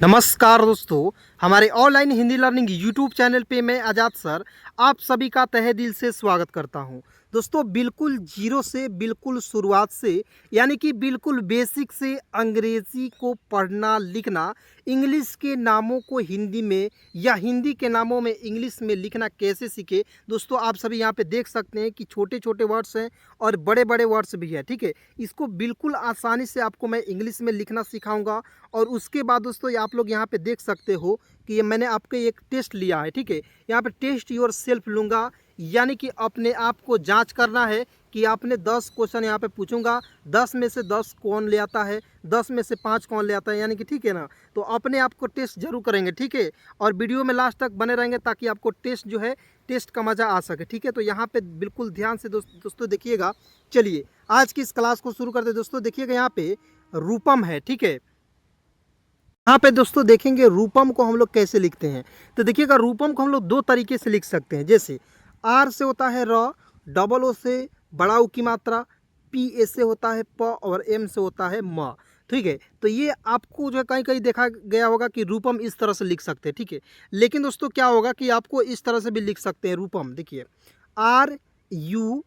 नमस्कार दोस्तों, हमारे online Hindi learning YouTube channel पे मैं आज़ाद सर आप सभी का तहे दिल से स्वागत करता हूं। दोस्तों बिल्कुल जीरो से बिल्कुल शुरुआत से यानी कि बिल्कुल बेसिक से अंग्रेज़ी को पढ़ना लिखना, इंग्लिश के नामों को हिंदी में या हिंदी के नामों में इंग्लिश में लिखना कैसे सीखे। दोस्तों आप सभी यहाँ पे देख सकते हैं कि छोटे छोटे वर्ड्स हैं और बड़े बड़े वर्ड्स भी है, ठीक है। इसको बिल्कुल आसानी से आपको मैं इंग्लिश में लिखना सिखाऊंगा। और उसके बाद दोस्तों ये आप लोग यहाँ पे देख सकते हो कि ये मैंने आपके एक टेस्ट लिया है, ठीक है। यहाँ पे टेस्ट योर सेल्फ लूँगा, यानी कि अपने आप को जांच करना है कि आपने 10 क्वेश्चन यहाँ पे पूछूंगा, 10 में से 10 कौन ले आता है, 10 में से 5 कौन ले आता है, यानी कि ठीक है ना। तो अपने आप को टेस्ट जरूर करेंगे, ठीक है। और वीडियो में लास्ट तक बने रहेंगे ताकि आपको टेस्ट जो है टेस्ट का मज़ा आ सके, ठीक है। तो यहाँ पे बिल्कुल ध्यान से दोस्तों देखिएगा। चलिए आज की इस क्लास को शुरू करते दोस्तों। देखिएगा यहाँ पे रूपम है, ठीक है। यहाँ पे दोस्तों देखेंगे रूपम को हम लोग कैसे लिखते हैं। तो देखिएगा रूपम को हम लोग दो तरीके से लिख सकते हैं। जैसे आर से होता है र, डबल ओ से बड़ा ऊ की मात्रा, पी ए से होता है प और एम से होता है म, ठीक है। तो ये आपको जो है कहीं कहीं देखा गया होगा कि रूपम इस तरह से लिख सकते हैं, ठीक है। लेकिन दोस्तों क्या होगा कि आपको इस तरह से भी लिख सकते हैं रूपम। देखिए R U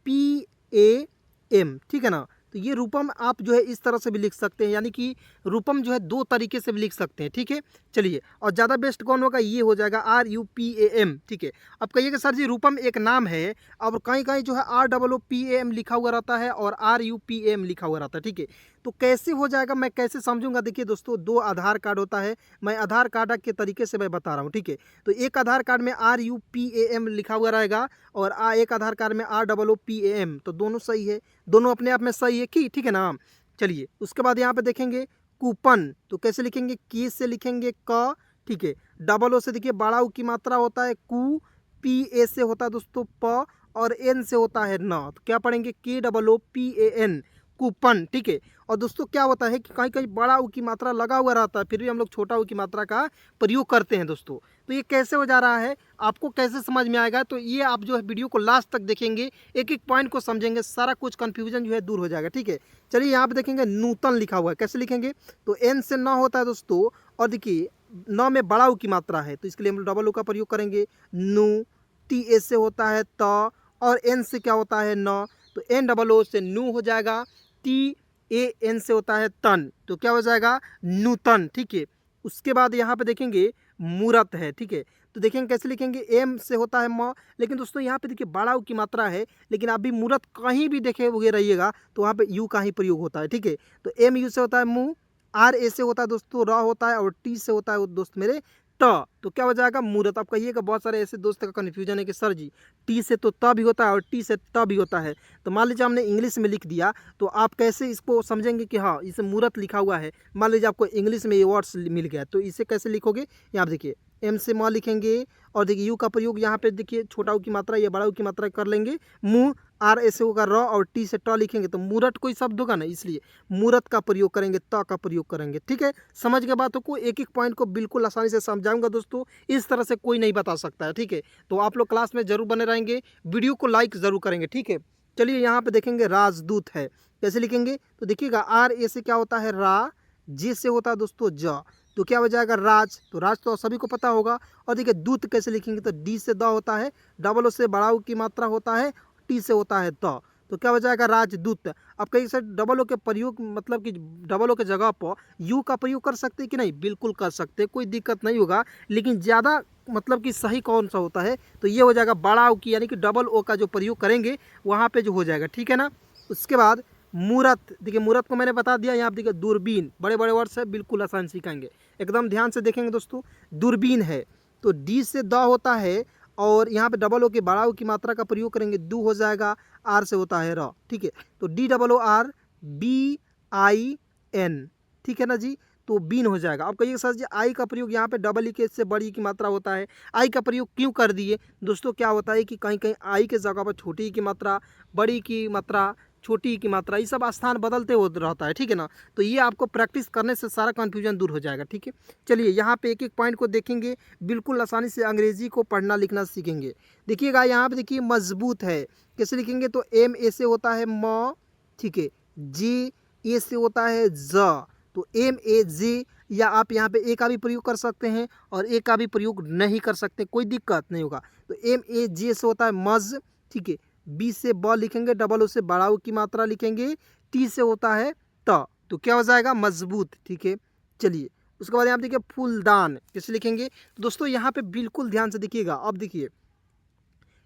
P A M, ठीक है ना। तो ये रूपम आप जो है इस तरह से भी लिख सकते हैं, यानी कि रूपम जो है दो तरीके से भी लिख सकते हैं, ठीक है। चलिए और ज़्यादा बेस्ट कौन होगा, ये हो जाएगा R U P A M, ठीक है। अब कहिए कि सर जी रूपम एक नाम है, अब कहीं कहीं जो है R double O P A M लिखा हुआ रहता है और R U P A M लिखा हुआ रहता है, ठीक है। तो कैसे हो जाएगा, मैं कैसे समझूंगा। देखिए दोस्तों दो आधार कार्ड होता है, मैं आधार कार्ड के तरीके से मैं बता रहा हूँ, ठीक है। तो एक आधार कार्ड में R U P A M लिखा हुआ रहेगा और एक आधार कार्ड में R double O P A M, तो दोनों सही है, दोनों अपने आप में सही है कि ठीक है ना। चलिए उसके बाद यहाँ पे देखेंगे कूपन, तो कैसे लिखेंगे, की से लिखेंगे क, ठीक है। डबल ओ से देखिए बड़ा ऊ की मात्रा होता है कू, पी ए से होता है दोस्तों प और एन से होता है न, तो क्या पढ़ेंगे K double O P A N, coupon, ठीक है। और दोस्तों क्या होता है कि कहीं कहीं बड़ा ऊ की मात्रा लगा हुआ रहता है, फिर भी हम लोग छोटा ऊ की मात्रा का प्रयोग करते हैं दोस्तों। तो ये कैसे हो जा रहा है, आपको कैसे समझ में आएगा, तो ये आप जो है वीडियो को लास्ट तक देखेंगे, एक एक पॉइंट को समझेंगे, सारा कुछ कंफ्यूजन जो है दूर हो जाएगा, ठीक है। चलिए यहाँ पे देखेंगे नूतन लिखा हुआ है, कैसे लिखेंगे, तो एन से न होता है दोस्तों, और देखिए न में बड़ा ऊ की मात्रा है तो इसके लिए हम डबल ऊ का प्रयोग करेंगे, नू, टी ए से होता है त और एन से क्या होता है न, तो एन डबल ओ से नू हो जाएगा, टी ए एन से होता है तन, तो क्या हो जाएगा नूतन, ठीक है। उसके बाद यहाँ पे देखेंगे मूरत है, ठीक है। तो देखेंगे कैसे लिखेंगे, एम से होता है म, लेकिन दोस्तों यहाँ पे देखिए बड़ा ऊ की मात्रा है, लेकिन आप भी मूरत कहीं भी देखे हुए रहिएगा तो वहाँ पे यू का ही प्रयोग होता है, ठीक है। तो एम यू से होता है मुँह, आर ए से होता है दोस्तों र होता है और टी से होता है दोस्त मेरे ट, तो क्या हो जाएगा मूरत। आप कहिएगा बहुत सारे ऐसे दोस्त का कन्फ्यूजन है कि सर जी टी से तो त भी होता है और टी से ट भी होता है, तो मान लीजिए हमने इंग्लिश में लिख दिया तो आप कैसे इसको समझेंगे कि हाँ इसे मूरत लिखा हुआ है। मान लीजिए आपको इंग्लिश में ये वर्ड्स मिल गया तो इसे कैसे लिखोगे, यहाँ पे देखिए एम से म लिखेंगे और देखिए यू का प्रयोग यहाँ पे देखिए छोटा ऊ की मात्रा या बड़ा ऊ की मात्रा कर लेंगे, मुँह, आर ऐसे होगा र और टी से ट लिखेंगे तो मूरत कोई शब्द होगा ना, इसलिए मूरत का प्रयोग करेंगे, त का प्रयोग करेंगे, ठीक है। समझ के बातों को एक एक पॉइंट को बिल्कुल आसानी से समझाऊंगा दोस्तों, इस तरह से कोई नहीं बता सकता है, ठीक है। तो आप लोग क्लास में जरूर बने रहेंगे, वीडियो को लाइक जरूर करेंगे, ठीक है। चलिए यहाँ पे देखेंगे राजदूत है, कैसे लिखेंगे, तो देखिएगा आर ए से क्या होता है रा, जे से होता है दोस्तों ज, तो क्या हो जाएगा राज, तो राज तो सभी को पता होगा। और देखिए दूत कैसे लिखेंगे, तो डी से द होता है, डबल ओ से बड़ा ऊ की मात्रा होता है, टी से होता है त, तो क्या हो जाएगा राजदूत। अब कहीं से डबल ओ के प्रयोग मतलब कि डबल ओ के जगह पर यू का प्रयोग कर सकते हैं कि नहीं, बिल्कुल कर सकते, कोई दिक्कत नहीं होगा। लेकिन ज़्यादा मतलब कि सही कौन सा होता है, तो ये हो जाएगा बड़ा ओ की, यानी कि डबल ओ का जो प्रयोग करेंगे वहाँ पे जो हो जाएगा, ठीक है ना। उसके बाद मूरत, देखिए मूरत को मैंने बता दिया। यहाँ पे देखिए दूरबीन, बड़े बड़े वर्ड्स है, बिल्कुल आसान सिखाएंगे, एकदम ध्यान से देखेंगे दोस्तों। दूरबीन है तो डी से द होता है और यहाँ पे डबल ओ के बड़ा ओ की मात्रा का प्रयोग करेंगे, दू हो जाएगा, आर से होता है र, ठीक है। तो D double O R B I N, ठीक है ना जी, तो बीन हो जाएगा। अब कहिए सर जी आई का प्रयोग यहाँ पे डबल ई के से बड़ी की मात्रा होता है, आई का प्रयोग क्यों कर दिए दोस्तों। क्या होता है कि कहीं कहीं आई के जगह पर छोटी ई की मात्रा, बड़ी की मात्रा, छोटी की मात्रा, ये सब स्थान बदलते हो रहता है, ठीक है ना। तो ये आपको प्रैक्टिस करने से सारा कन्फ्यूजन दूर हो जाएगा, ठीक है। चलिए यहाँ पे एक एक पॉइंट को देखेंगे, बिल्कुल आसानी से अंग्रेजी को पढ़ना लिखना सीखेंगे। देखिएगा यहाँ पे देखिए मजबूत है, कैसे लिखेंगे, तो एम ए से होता है म, ठीक है, जी ए से होता है ज, तो एम ए जी या आप यहाँ पे ए का भी प्रयोग कर सकते हैं और ए का भी प्रयोग नहीं कर सकते, कोई दिक्कत नहीं होगा। तो MAJ से होता है मज, ठीक है। बी से ब लिखेंगे, डबल ओ से बड़ा ऊ की मात्रा लिखेंगे, टी से होता है त, तो क्या हो जाएगा मजबूत, ठीक है। चलिए उसके बाद यहाँ देखिए फूलदान कैसे लिखेंगे। तो दोस्तों यहाँ पे बिल्कुल ध्यान से देखिएगा। अब देखिए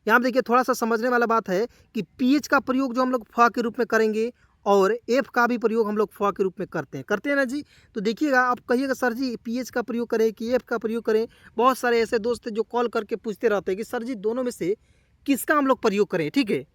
यहाँ पे देखिए थोड़ा सा समझने वाला बात है कि पीएच का प्रयोग जो हम लोग फ के रूप में करेंगे और एफ का भी प्रयोग हम लोग फ के रूप में करते हैं ना जी। तो देखिएगा आप कहिएगा सर जी पीएच का प्रयोग करें कि एफ का प्रयोग करें। बहुत सारे ऐसे दोस्त जो कॉल करके पूछते रहते हैं कि सर जी दोनों में से किसका हम लोग प्रयोग करें, ठीक है।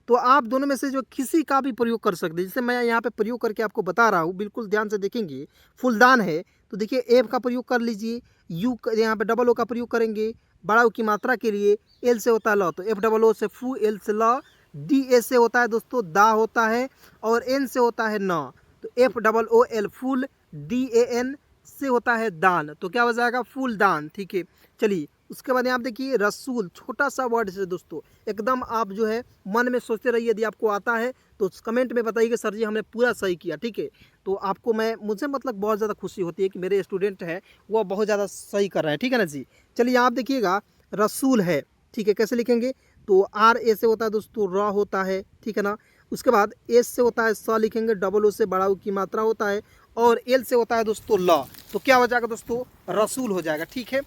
तो आप दोनों में से जो किसी का भी प्रयोग कर सकते हैं, जैसे मैं यहाँ पे प्रयोग करके आपको बता रहा हूँ, बिल्कुल ध्यान से देखेंगे। फूलदान है तो देखिए एफ का प्रयोग कर लीजिए, यू यहाँ पे डबल ओ का प्रयोग करेंगे बड़ा ऊ की मात्रा के लिए, एल से होता है ल, तो एफ डबल ओ से फू, एल से ल, डी ए से होता है दोस्तों दा होता है, और एन से होता है न, तो एफ डबल ओ एल फूल, डी ए एन से होता है दान, तो क्या हो जाएगा फूलदान, ठीक है। चलिए उसके बाद यहाँ देखिए रसूल, छोटा सा वर्ड से दोस्तों एकदम आप जो है मन में सोचते रहिए, यदि आपको आता है तो कमेंट में बताइए कि सर जी हमने पूरा सही किया, ठीक है। तो आपको मुझे मतलब बहुत ज़्यादा खुशी होती है कि मेरे स्टूडेंट है वो बहुत ज़्यादा सही कर रहे हैं, ठीक है ना जी। चलिए आप देखिएगा रसूल है, ठीक है, कैसे लिखेंगे। तो आर ए से होता है दोस्तों र होता है, ठीक है ना। उसके बाद एस से होता है स लिखेंगे, डबल ओ से बड़ा ऊ की मात्रा होता है, और एल से होता है दोस्तों ल, तो क्या हो जाएगा दोस्तों रसूल हो जाएगा, ठीक है।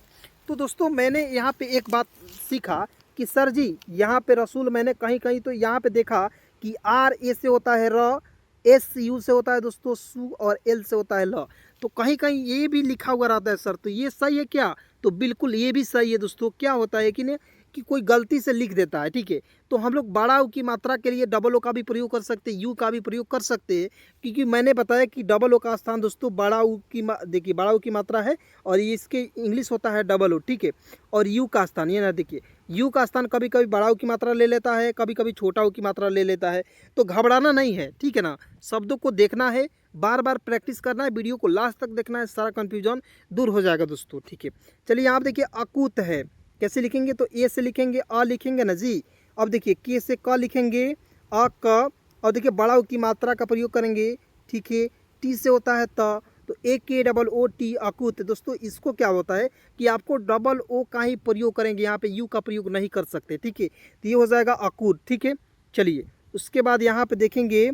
तो दोस्तों मैंने यहाँ पे एक बात सीखा कि सर जी यहाँ पे रसूल मैंने कहीं कहीं तो यहाँ पे देखा कि आर ए से होता है र, एस यू से होता है दोस्तों सु, और एल से होता है ल, तो कहीं कहीं ये भी लिखा हुआ रहता है सर, तो ये सही है क्या। तो बिल्कुल ये भी सही है दोस्तों। क्या होता है कि नहीं कि कोई गलती से लिख देता है, ठीक है। तो हम लोग बड़ा ऊ की मात्रा के लिए डबल ओ का भी प्रयोग कर सकते हैं, यू का भी प्रयोग कर सकते हैं, क्योंकि मैंने बताया कि डबल ओ का स्थान दोस्तों बड़ा ऊ की देखिए बड़ा ऊ की मात्रा है और ये इसके इंग्लिश होता है डबल ओ, ठीक है। और यू का स्थान ये ना देखिए यू का स्थान कभी कभी बड़ा ऊ की मात्रा ले लेता है, कभी कभी छोटा ऊ की मात्रा ले लेता है, तो घबराना नहीं है, ठीक है ना। शब्दों को देखना है, बार बार प्रैक्टिस करना है, वीडियो को लास्ट तक देखना है, सारा कन्फ्यूजन दूर हो जाएगा दोस्तों, ठीक है। चलिए आप देखिए अकूत है, कैसे लिखेंगे। तो ए से लिखेंगे अ लिखेंगे ना जी। अब देखिए के से क लिखेंगे अ क, और देखिए बड़ा ऊ की मात्रा का प्रयोग करेंगे, ठीक है। टी से होता है त, तो ए के डबल ओ टी अकूत। दोस्तों इसको क्या होता है कि आपको डबल ओ का ही प्रयोग करेंगे, यहाँ पे यू का प्रयोग नहीं कर सकते, ठीक है। तो ये हो जाएगा अकूत, ठीक है। चलिए उसके बाद यहाँ पे देखेंगे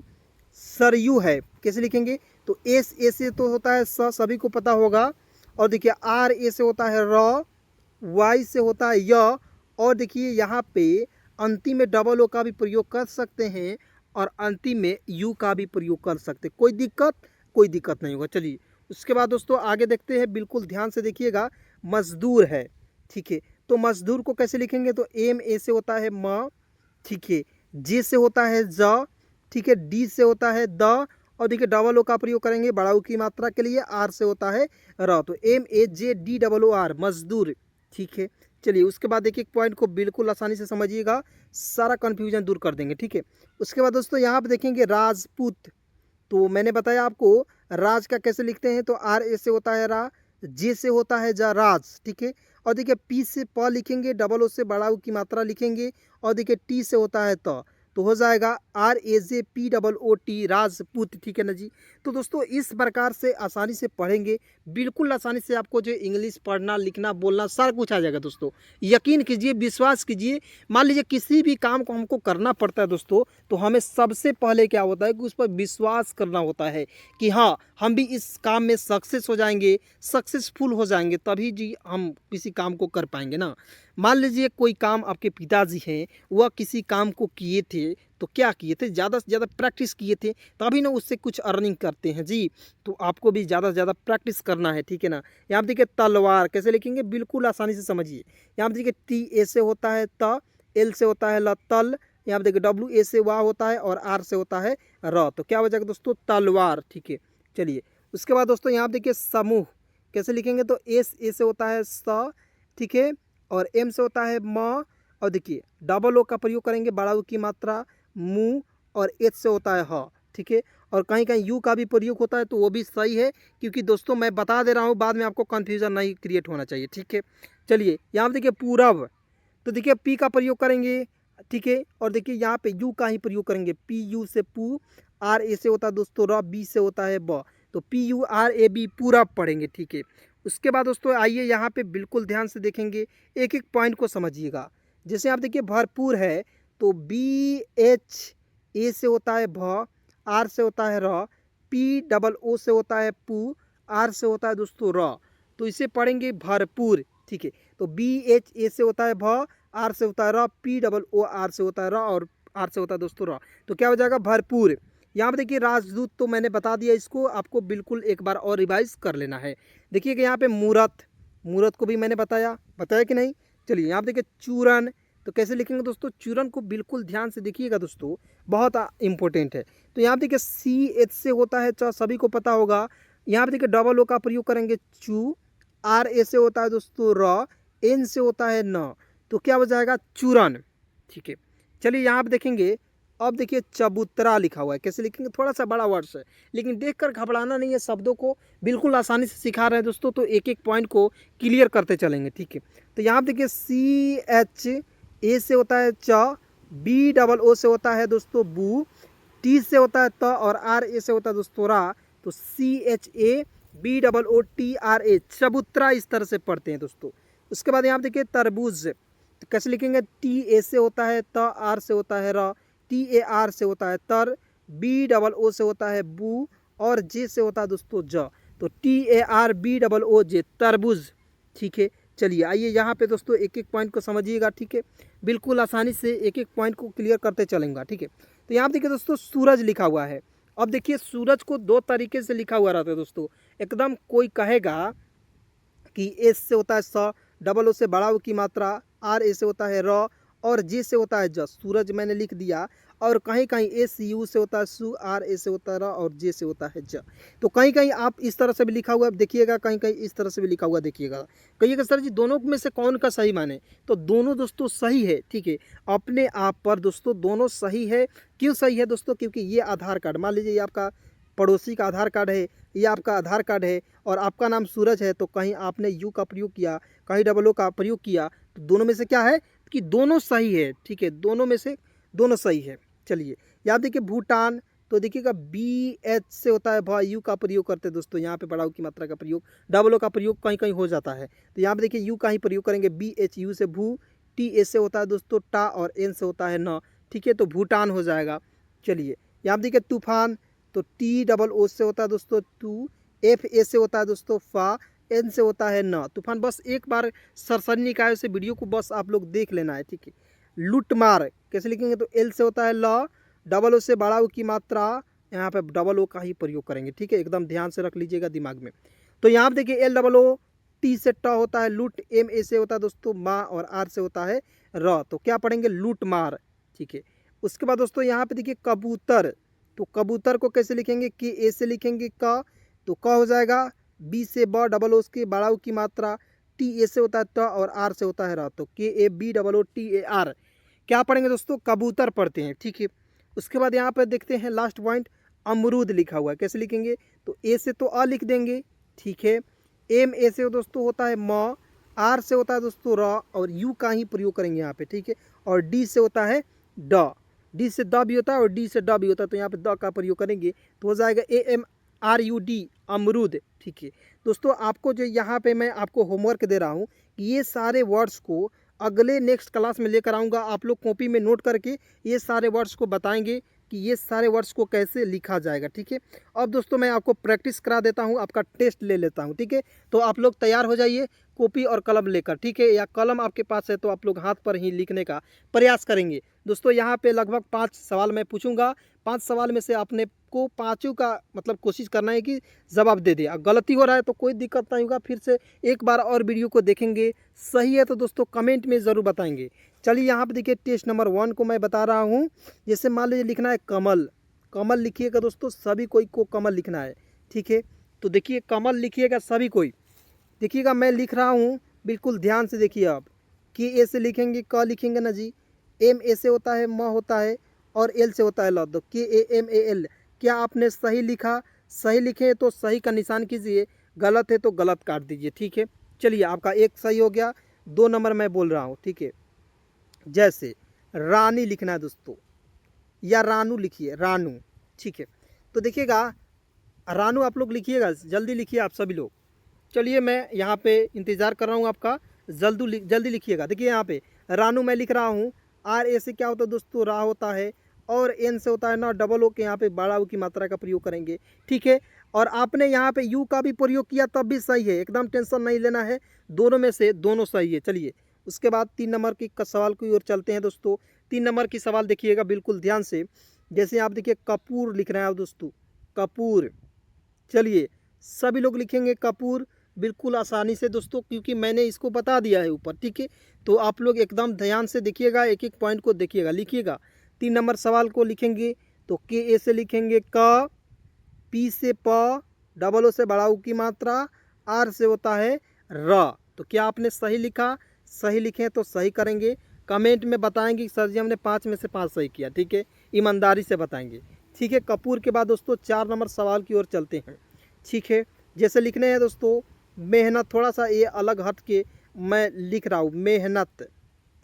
सरयू है, कैसे लिखेंगे। तो एस ए से तो होता है स, सभी को पता होगा, और देखिए आर ए से होता है र, वाई से होता है य, और देखिए यहाँ पे अंतिम में डबल ओ का भी प्रयोग कर सकते हैं और अंतिम में यू का भी प्रयोग कर सकते हैं, कोई दिक्कत नहीं होगा। चलिए उसके बाद दोस्तों आगे देखते हैं, बिल्कुल ध्यान से देखिएगा। मजदूर है, ठीक है। तो मजदूर को कैसे लिखेंगे। तो एम ए से होता है म, ठीक है। जे से होता है ज, ठीक है। डी से होता है द, और देखिए डबल ओ का प्रयोग करेंगे बड़ा ऊ की मात्रा के लिए, आर से होता है र, तो MAJD मजदूर, ठीक है। चलिए उसके बाद देखिए पॉइंट को बिल्कुल आसानी से समझिएगा, सारा कन्फ्यूजन दूर कर देंगे, ठीक है। उसके बाद दोस्तों यहाँ पे देखेंगे राजपूत। तो मैंने बताया आपको राज का कैसे लिखते हैं। तो आर ए से होता है रा, जे से होता है जा राज, ठीक है। और देखिए पी से प लिखेंगे, डबल ओ से बड़ा ऊ की मात्रा लिखेंगे, और देखिए टी से होता है तो हो जाएगा RAJPOOT राजपूत, ठीक है ना जी। तो दोस्तों इस प्रकार से आसानी से पढ़ेंगे, बिल्कुल आसानी से आपको जो इंग्लिश पढ़ना लिखना बोलना सारा कुछ आ जाएगा दोस्तों। यकीन कीजिए, विश्वास कीजिए। मान लीजिए किसी भी काम को हमको करना पड़ता है दोस्तों, तो हमें सबसे पहले क्या होता है कि उस पर विश्वास करना होता है कि हाँ हम भी इस काम में सक्सेस हो जाएंगे, सक्सेसफुल हो जाएंगे, तभी जी हम किसी काम को कर पाएंगे ना। मान लीजिए कोई काम आपके पिताजी हैं, वह किसी काम को किए थे, तो क्या किए थे, ज़्यादा से ज़्यादा प्रैक्टिस किए थे, तभी ना उससे कुछ अर्निंग करते हैं जी। तो आपको भी ज़्यादा से ज़्यादा प्रैक्टिस करना है, ठीक है ना। यहाँ पे देखिए तलवार कैसे लिखेंगे, बिल्कुल आसानी से समझिए। यहाँ पे देखिए टी ए से होता है त, एल से होता है ल तल, यहाँ पे देखिए डब्ल्यू ए से वाह होता है, और आर से होता है र, तो क्या हो जाएगा दोस्तों तलवार, ठीक है। चलिए उसके बाद दोस्तों यहाँ देखिए समूह कैसे लिखेंगे। तो एस ए से होता है स, ठीक है, और एम से होता है म, और देखिए डबल ओ का प्रयोग करेंगे बड़ा ऊ की मात्रा मुँह, और एच से होता है ह, ठीक है। और कहीं कहीं यू का भी प्रयोग होता है, तो वो भी सही है, क्योंकि दोस्तों मैं बता दे रहा हूँ, बाद में आपको कन्फ्यूज़न नहीं क्रिएट होना चाहिए, ठीक है। चलिए यहाँ देखिए पूरब, तो देखिए पी का प्रयोग करेंगे, ठीक है। और देखिए यहाँ पे यू का ही प्रयोग करेंगे, PU से पू, आर ए से होता है दोस्तों र, बी से होता है ब, तो PURAB पूरा पढ़ेंगे, ठीक है। उसके बाद दोस्तों आइए यहाँ पे बिल्कुल ध्यान से देखेंगे, एक एक पॉइंट को समझिएगा। जैसे आप देखिए भरपूर है तो BH, ए से होता है भ, आर से होता है र, POO से होता है पू, आर से होता है दोस्तों र। तो इसे पढ़ेंगे भरपूर, ठीक है। तो BH, ए से होता है भ, आर से होता है र, POO से होता है र और आर से होता है दोस्तों र। तो क्या हो जाएगा भरपूर। यहाँ पर देखिए राजदूत तो मैंने बता दिया, इसको आपको बिल्कुल एक बार और रिवाइज कर लेना है। देखिए कि यहाँ पे मूरत, मूरत को भी मैंने बताया कि नहीं। चलिए यहाँ पे देखिए चूरन, तो कैसे लिखेंगे दोस्तों, चूरन को बिल्कुल ध्यान से देखिएगा दोस्तों, बहुत इंपॉर्टेंट है। तो यहाँ पे देखिए CH से होता है च, सभी को पता होगा। यहाँ पे देखिए डबल ओ का प्रयोग करेंगे चू, RA से होता है दोस्तों र, N से होता है न, तो क्या हो जाएगा चूरन, ठीक है। चलिए यहाँ पे देखेंगे, अब देखिए चबूतरा लिखा हुआ है, कैसे लिखेंगे, थोड़ा सा बड़ा वर्ड्स है लेकिन देखकर घबराना नहीं है, शब्दों को बिल्कुल आसानी से सिखा रहे हैं दोस्तों, तो एक एक पॉइंट को क्लियर करते चलेंगे, ठीक है। तो यहाँ पे देखिए CH, ए से होता है च, BOO से होता है दोस्तों बू, T से होता है त और RA से होता है दोस्तों रा। तो CHABOOTRA, चबूतरा इस तरह से पढ़ते हैं दोस्तों। उसके बाद यहाँ पे देखिए तरबूज, तो कैसे लिखेंगे, TA से होता है त, R से होता है र, TAR से होता है तर, BOO से होता है बू और J से होता है दोस्तों ज। तो TARBOOJ तरबूज, ठीक है। चलिए आइए यहाँ पे दोस्तों एक एक पॉइंट को समझिएगा, ठीक है। बिल्कुल आसानी से एक एक पॉइंट को क्लियर करते चलेंगे, ठीक है। तो यहाँ पे देखिए दोस्तों सूरज लिखा हुआ है। अब देखिए सूरज को दो तरीके से लिखा हुआ रहता है दोस्तों। एकदम कोई कहेगा कि एस से होता है स, डबल ओ से बड़ा ओ की मात्रा, आर ए से होता है र और जे से होता है ज, सूरज मैंने लिख दिया। और कहीं कहीं एस यू से होता है सु, आर ए से होता है र और जे से होता है ज। तो कहीं कहीं आप इस तरह से भी लिखा हुआ देखिएगा, कहीं कहीं इस तरह से भी लिखा हुआ देखिएगा। कहिएगा सर जी दोनों में से कौन का सही माने, तो दोनों दोस्तों सही है, ठीक है। अपने आप पर दोस्तों दोनों सही है। क्यों सही है दोस्तों, क्योंकि ये आधार कार्ड, मान लीजिए ये आपका पड़ोसी का आधार कार्ड है, ये आपका आधार कार्ड है और आपका नाम सूरज है, तो कहीं आपने यू का प्रयोग किया, कहीं डबल ओ का प्रयोग किया, तो दोनों में से क्या है कि दोनों सही है, ठीक है। दोनों में से दोनों सही है। चलिए याद देखिए भूटान, तो देखिएगा BH से होता है भ, यू का प्रयोग करते हैं दोस्तों, यहाँ पे बड़ा की मात्रा का प्रयोग, डबल ओ का प्रयोग कहीं कहीं हो जाता है, तो यहाँ पे देखिए यू का ही प्रयोग करेंगे। BHU से भू, TA से होता है दोस्तों टा और N से होता है न, ठीक है। तो भूटान हो जाएगा। चलिए यहाँ देखिए तूफान, तो TOO से होता है दोस्तों टू, FA से होता है दोस्तों फा, N से होता है न, तूफान। बस एक बार सरसरी निकाय से वीडियो को बस आप लोग देख लेना है, ठीक है। लूटमार कैसे लिखेंगे, तो L से होता है ल, डबल ओ से बड़ा ओ की मात्रा, यहाँ पे डबल ओ का ही प्रयोग करेंगे, ठीक है। एकदम ध्यान से रख लीजिएगा दिमाग में। तो यहाँ पे देखिए LOO, T से ट होता है लूट, MA से होता है दोस्तों माँ और R से होता है र, तो क्या पढ़ेंगे लूटमार, ठीक है। उसके बाद दोस्तों यहाँ पे देखिए कबूतर, तो कबूतर को कैसे लिखेंगे, कि ए से लिखेंगे क, तो क हो जाएगा, बी से ब, डबल ओ के बड़ा ओ की मात्रा, टी ए से होता है त और आर से होता है र, तो KABOOTAR, क्या पढ़ेंगे दोस्तों कबूतर पढ़ते हैं, ठीक है। उसके बाद यहाँ पर देखते हैं लास्ट पॉइंट, अमरूद लिखा हुआ है, कैसे लिखेंगे, तो ए से तो अ लिख देंगे, ठीक है। MA से दोस्तों होता है म, आर से होता है दोस्तों र और यू का ही प्रयोग करेंगे यहाँ पे, ठीक है। और डी से होता है ड, डी से द भी होता है और डी से ड भी होता है, तो यहाँ पे द का प्रयोग करेंगे तो हो जाएगा AMRUD, अमरूद, ठीक है। दोस्तों आपको जो यहाँ पे मैं आपको होमवर्क दे रहा हूँ कि ये सारे वर्ड्स को अगले नेक्स्ट क्लास में लेकर आऊँगा, आप लोग कॉपी में नोट करके ये सारे वर्ड्स को बताएंगे कि ये सारे वर्ड्स को कैसे लिखा जाएगा, ठीक है। अब दोस्तों मैं आपको प्रैक्टिस करा देता हूँ, आपका टेस्ट ले लेता हूँ, ठीक है। तो आप लोग तैयार हो जाइए कॉपी और कलम लेकर, ठीक है, या कलम आपके पास है तो आप लोग हाथ पर ही लिखने का प्रयास करेंगे। दोस्तों यहाँ पे लगभग 5 सवाल मैं पूछूंगा, 5 सवाल में से आपने को पाँचों का मतलब कोशिश करना है कि जवाब दे दे। गलती हो रहा है तो कोई दिक्कत नहीं होगा, फिर से एक बार और वीडियो को देखेंगे, सही है तो दोस्तों कमेंट में ज़रूर बताएंगे। चलिए यहाँ पे देखिए टेस्ट नंबर 1 को मैं बता रहा हूँ। जैसे मान लीजिए लिखना है कमल, कमल लिखिएगा दोस्तों, सभी कोई को कमल लिखना है, ठीक है। तो देखिए कमल लिखिएगा सभी कोई, देखिएगा मैं लिख रहा हूँ, बिल्कुल ध्यान से देखिए आप, कि ए से लिखेंगे क लिखेंगे ना जी, एम ए से होता है म होता है और एल से होता है ल, तो KAMAL। क्या आपने सही लिखा, सही लिखे तो सही का निशान कीजिए, गलत है तो गलत काट दीजिए, ठीक है। चलिए आपका एक सही हो गया, 2 नंबर मैं बोल रहा हूँ, ठीक है। जैसे रानी लिखना है दोस्तों, या रानू लिखिए, रानू, ठीक है। तो देखिएगा रानू आप लोग लिखिएगा, जल्दी लिखिए आप सभी लोग। चलिए मैं यहाँ पे इंतज़ार कर रहा हूँ आपका, जल्दी लिखिएगा। देखिए यहाँ पे रानू मैं लिख रहा हूँ। आर ए से क्या होता है दोस्तों, रा होता है, और एन से होता है ना डबल ओ के, यहाँ पे बड़ा ओ की मात्रा का प्रयोग करेंगे, ठीक है। और आपने यहाँ पे यू का भी प्रयोग किया तब भी सही है, एकदम टेंशन नहीं लेना है, दोनों में से दोनों सही है। चलिए उसके बाद 3 नंबर की सवाल की ओर चलते हैं दोस्तों। 3 नंबर की सवाल देखिएगा बिल्कुल ध्यान से। जैसे आप देखिए कपूर लिख रहे हैं आप दोस्तों, कपूर। चलिए सभी लोग लिखेंगे कपूर बिल्कुल आसानी से दोस्तों, क्योंकि मैंने इसको बता दिया है ऊपर, ठीक है। तो आप लोग एकदम ध्यान से देखिएगा, एक एक पॉइंट को देखिएगा, लिखिएगा। 3 नंबर सवाल को लिखेंगे तो के ए से लिखेंगे क, पी से प, डबल ओ से बड़ा ऊ की मात्रा, आर से होता है र। तो क्या आपने सही लिखा? सही लिखें तो सही करेंगे, कमेंट में बताएंगे कि सर जी हमने 5 में से 5 सही किया, ठीक है, ईमानदारी से बताएंगे, ठीक है। कपूर के बाद दोस्तों 4 नंबर सवाल की ओर चलते हैं, ठीक है। जैसे लिखने हैं दोस्तों मेहनत, थोड़ा सा ये अलग हट के मैं लिख रहा हूँ मेहनत,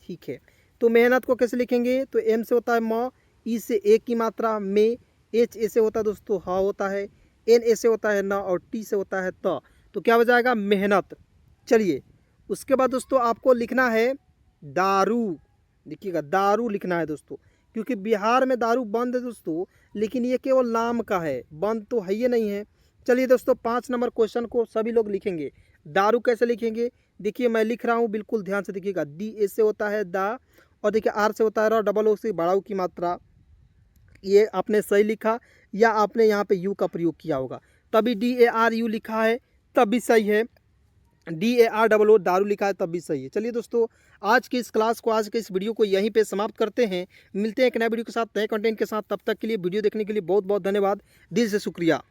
ठीक है। तो मेहनत को कैसे लिखेंगे? तो एम से होता है म, ई से ए की मात्रा में, एच ए से होता है दोस्तों ह होता है, एन ए से होता है न, और टी से होता है त। तो क्या हो जाएगा? मेहनत। चलिए उसके बाद दोस्तों आपको लिखना है दारू, देखिएगा दारू लिखना है दोस्तों, क्योंकि बिहार में दारू बंद है दोस्तों, लेकिन ये केवल नाम का है, बंद तो है ये नहीं है। चलिए दोस्तों 5 नंबर क्वेश्चन को सभी लोग लिखेंगे। दारू कैसे लिखेंगे? देखिए मैं लिख रहा हूँ, बिल्कुल ध्यान से देखिएगा। डी ए से होता है दा, और देखिए आर से होता है र, डबल ओ से बड़ा ऊ की मात्रा। ये आपने सही लिखा, या आपने यहाँ पे यू का प्रयोग किया होगा, तभी डी ए आर यू लिखा है तब भी सही है। D A R double O दारू लिखा है तब भी सही है। चलिए दोस्तों आज की इस क्लास को, आज के इस वीडियो को यहीं पे समाप्त करते हैं। मिलते हैं एक नए वीडियो के साथ, नए कंटेंट के साथ। तब तक के लिए वीडियो देखने के लिए बहुत बहुत धन्यवाद, दिल से शुक्रिया।